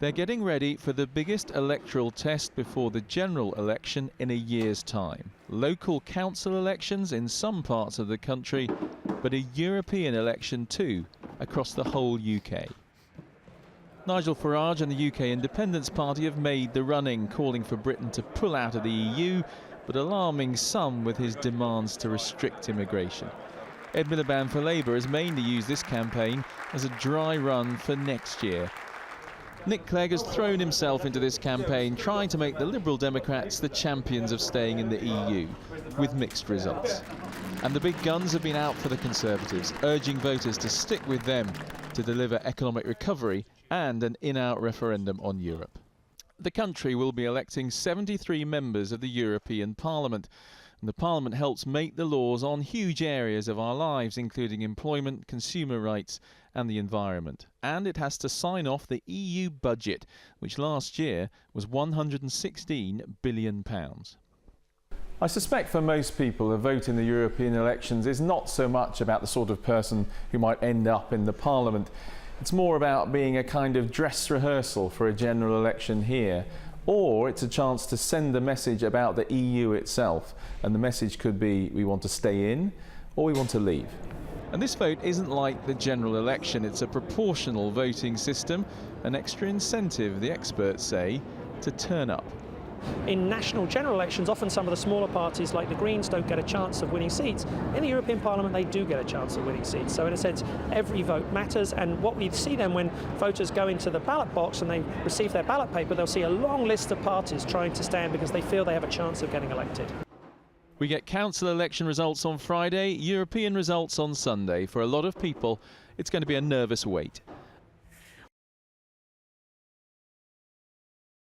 They're getting ready for the biggest electoral test before the general election in a year's time. Local council elections in some parts of the country, but a European election too across the whole UK. Nigel Farage and the UK Independence Party have made the running, calling for Britain to pull out of the EU, but alarming some with his demands to restrict immigration. Ed Miliband for Labour has mainly used this campaign as a dry run for next year. Nick Clegg has thrown himself into this campaign, trying to make the Liberal Democrats the champions of staying in the EU, with mixed results. And the big guns have been out for the Conservatives, urging voters to stick with them to deliver economic recovery and an in-out referendum on Europe. The country will be electing 73 members of the European Parliament. And the Parliament helps make the laws on huge areas of our lives, including employment, consumer rights and the environment. And it has to sign off the EU budget, which last year was £116 billion. I suspect for most people a vote in the European elections is not so much about the sort of person who might end up in the Parliament. It's more about being a kind of dress rehearsal for a general election here. Or it's a chance to send a message about the EU itself. And the message could be, we want to stay in or we want to leave. And this vote isn't like the general election. It's a proportional voting system, an extra incentive, the experts say, to turn up. In national general elections, often some of the smaller parties like the Greens don't get a chance of winning seats. In the European Parliament, they do get a chance of winning seats. So in a sense, every vote matters. And what we see then when voters go into the ballot box and they receive their ballot paper, they'll see a long list of parties trying to stand because they feel they have a chance of getting elected. We get council election results on Friday, European results on Sunday. For a lot of people, it's going to be a nervous wait.